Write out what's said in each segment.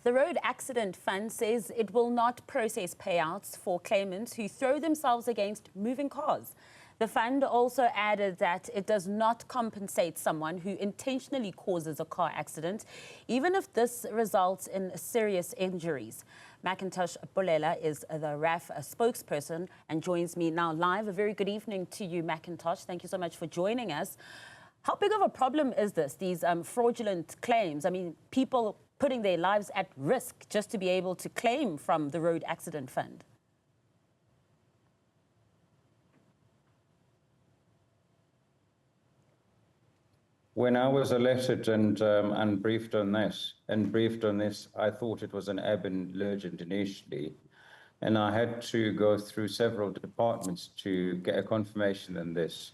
The Road Accident Fund says it will not process payouts for claimants who throw themselves against moving cars. The fund also added that it does not compensate someone who intentionally causes a car accident, even if this results in serious injuries. McIntosh Polela is the RAF spokesperson and joins me now live. A very good evening to you, McIntosh. Thank you so much for joining us. How big of a problem is this, these fraudulent claims? I mean, people putting their lives at risk just to be able to claim from the Road Accident Fund. When I was elected and briefed on this, I thought it was an ebb and urgent initially, and I had to go through several departments to get a confirmation on this.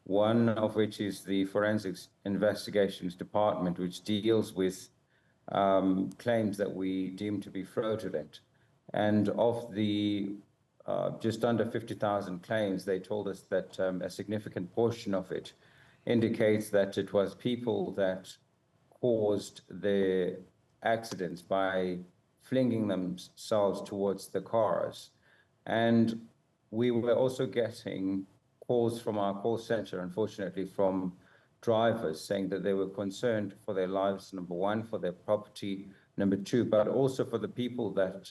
One of which is the Forensics Investigations Department, which deals with claims that we deem to be fraudulent. And of the just under 50,000 claims, they told us that a significant portion of it indicates that it was people that caused the accidents by flinging themselves towards the cars. And we were also getting calls from our call center, unfortunately, from drivers saying that they were concerned for their lives, number one, for their property, number two, but also for the people that,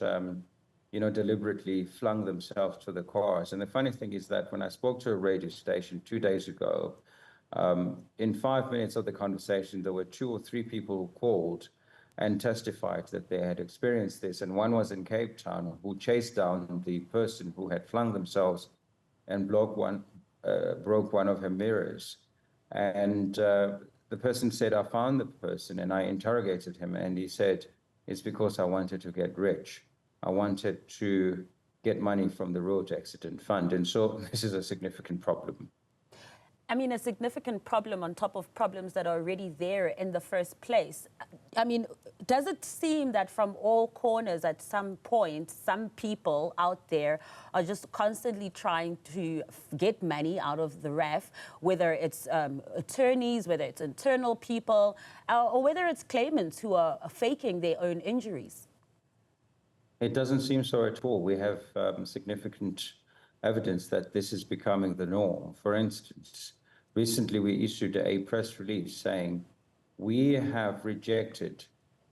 deliberately flung themselves to the cars. And the funny thing is that when I spoke to a radio station 2 days ago, in 5 minutes of the conversation, there were 2 or 3 people who called and testified that they had experienced this. And one was in Cape Town, who chased down the person who had flung themselves and broke one of her mirrors. And the person said, I found the person and I interrogated him, and he said, it's because I wanted to get rich. I wanted to get money from the Road Accident Fund. And so this is a significant problem. I mean, a significant problem on top of problems that are already there in the first place. I mean, does it seem that from all corners at some point, some people out there are just constantly trying to get money out of the RAF, whether it's attorneys, whether it's internal people, or whether it's claimants who are faking their own injuries? It doesn't seem so at all. We have significant evidence that this is becoming the norm. For instance, recently we issued a press release saying we have rejected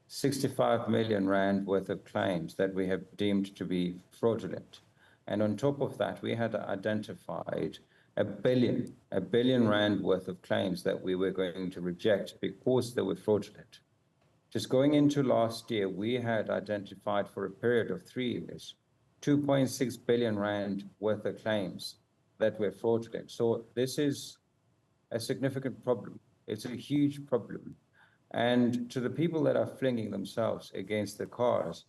65 million rand worth of claims that we have deemed to be fraudulent. And on top of that, we had identified a billion rand worth of claims that we were going to reject because they were fraudulent. Just going into last year, we had identified for a period of 3 years 2.6 billion rand worth of claims that were fraudulent. So this is a significant problem. It's a huge problem. And to the people that are flinging themselves against the cars,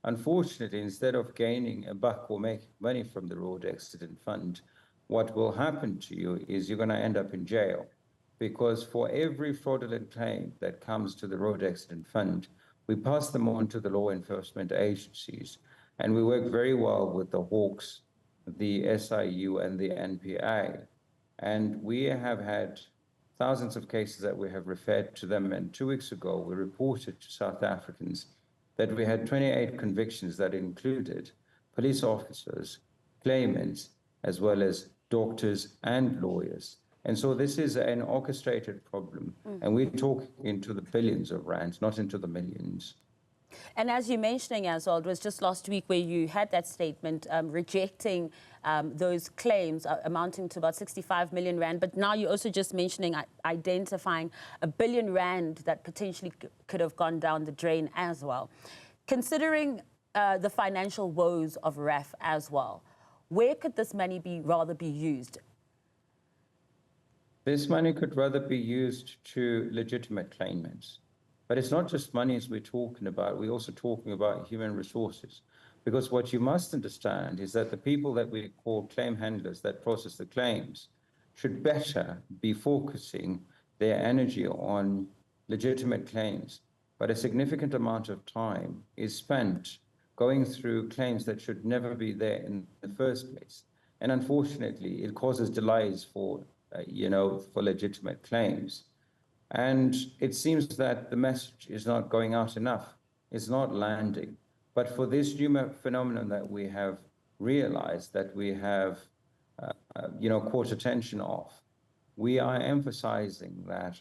unfortunately, instead of gaining a buck or making money from the Road Accident Fund, what will happen to you is you're going to end up in jail. Because for every fraudulent claim that comes to the Road Accident Fund, we pass them on to the law enforcement agencies. And we work very well with the Hawks, the SIU, and the NPA. And we have had thousands of cases that we have referred to them. And 2 weeks ago, we reported to South Africans that we had 28 convictions that included police officers, claimants, as well as doctors and lawyers. And so this is an orchestrated problem. And we talk into the billions of rands, not into the millions. And as you're mentioning as well, it was just last week where you had that statement rejecting those claims amounting to about 65 million rand. But now you're also just mentioning identifying R1 billion that potentially could have gone down the drain as well. Considering the financial woes of RAF as well, where could this money rather be used? This money could rather be used to legitimate claimants. But it's not just monies we're talking about, we're also talking about human resources. Because what you must understand is that the people that we call claim handlers that process the claims should better be focusing their energy on legitimate claims. But a significant amount of time is spent going through claims that should never be there in the first place. And unfortunately, it causes delays for legitimate claims. And it seems that the message is not going out enough is not landing. But for this new phenomenon that we have realized, that we have, caught attention of, we are emphasizing that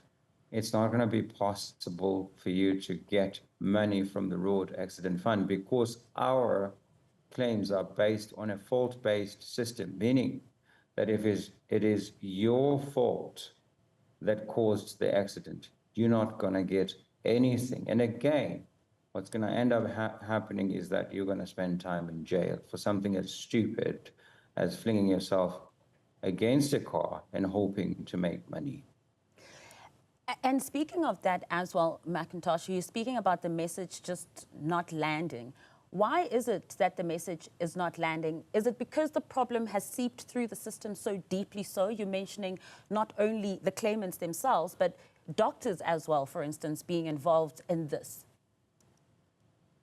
it's not going to be possible for you to get money from the Road Accident Fund because our claims are based on a fault-based system, meaning that if it is your fault that caused the accident, you're not going to get anything. And again, what's going to end up happening is that you're going to spend time in jail for something as stupid as flinging yourself against a car and hoping to make money. And speaking of that as well, McIntosh, you're speaking about the message just not landing. Why is it that the message is not landing? Is it because the problem has seeped through the system so deeply so? You're mentioning not only the claimants themselves, but doctors as well, for instance, being involved in this.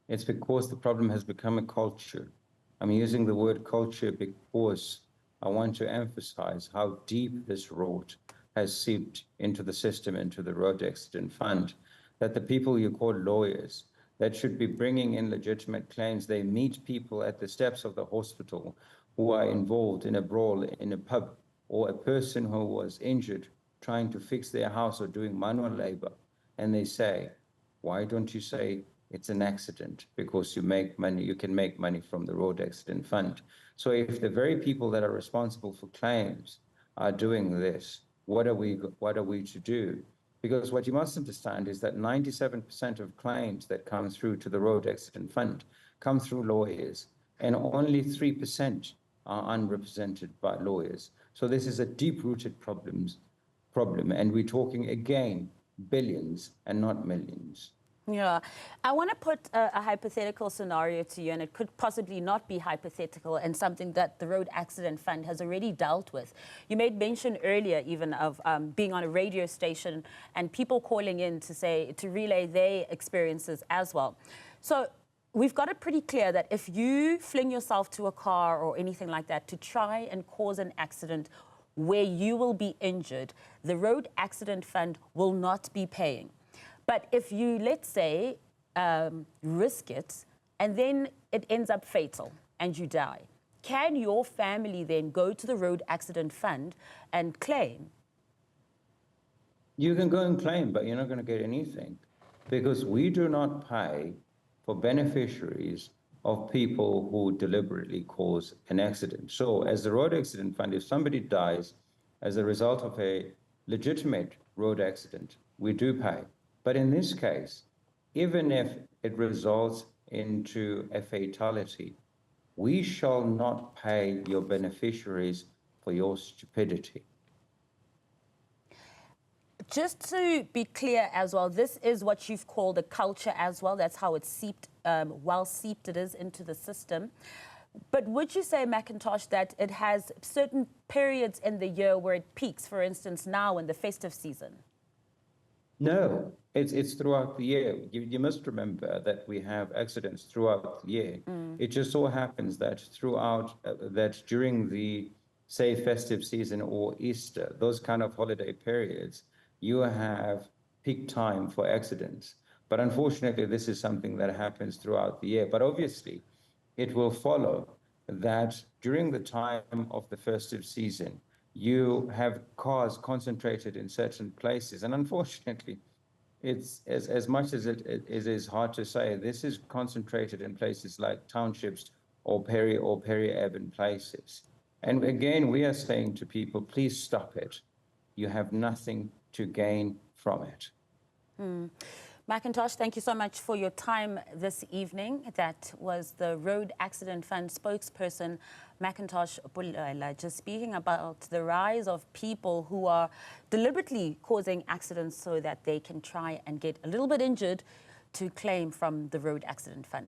It's because the problem has become a culture. I'm using the word culture because I want to emphasize how deep this rot has seeped into the system, into the Road Accident Fund, that the people you call lawyers that should be bringing in legitimate claims, they meet people at the steps of the hospital who are involved in a brawl in a pub, or a person who was injured trying to fix their house or doing manual labor, and they say, why don't you say it's an accident? Because you make money, you can make money from the Road Accident Fund. So if the very people that are responsible for claims are doing this, what are we to do? Because what you must understand is that 97% of claims that come through to the Road Accident Fund come through lawyers, and only 3% are unrepresented by lawyers. So this is a deep-rooted problem, and we're talking, again, billions and not millions. Yeah, I want to put a hypothetical scenario to you, and it could possibly not be hypothetical and something that the Road Accident Fund has already dealt with. You made mention earlier even of being on a radio station and people calling in to relay their experiences as well. So we've got it pretty clear that if you fling yourself to a car or anything like that to try and cause an accident where you will be injured, the Road Accident Fund will not be paying. But if you, let's say, risk it, and then it ends up fatal and you die, can your family then go to the Road Accident Fund and claim? You can go and claim, but you're not going to get anything, because we do not pay for beneficiaries of people who deliberately cause an accident. So as the Road Accident Fund, if somebody dies as a result of a legitimate road accident, we do pay. But in this case, even if it results into a fatality, we shall not pay your beneficiaries for your stupidity. Just to be clear as well, this is what you've called a culture as well. That's how it's seeped, well seeped it is into the system. But would you say, McIntosh, that it has certain periods in the year where it peaks, for instance, now in the festive season? No, it's throughout the year. You must remember that we have accidents throughout the year. It just so happens that that during the, say, festive season or Easter, those kind of holiday periods, you have peak time for accidents. But unfortunately, this is something that happens throughout the year. But obviously, it will follow that during the time of the festive season, you have cars concentrated in certain places. And unfortunately, it's as much as it is hard to say, this is concentrated in places like townships or peri-urban places. And again, we are saying to people, please stop it. You have nothing to gain from it. McIntosh, thank you so much for your time this evening. That was the Road Accident Fund spokesperson, McIntosh Polela, just speaking about the rise of people who are deliberately causing accidents so that they can try and get a little bit injured to claim from the Road Accident Fund.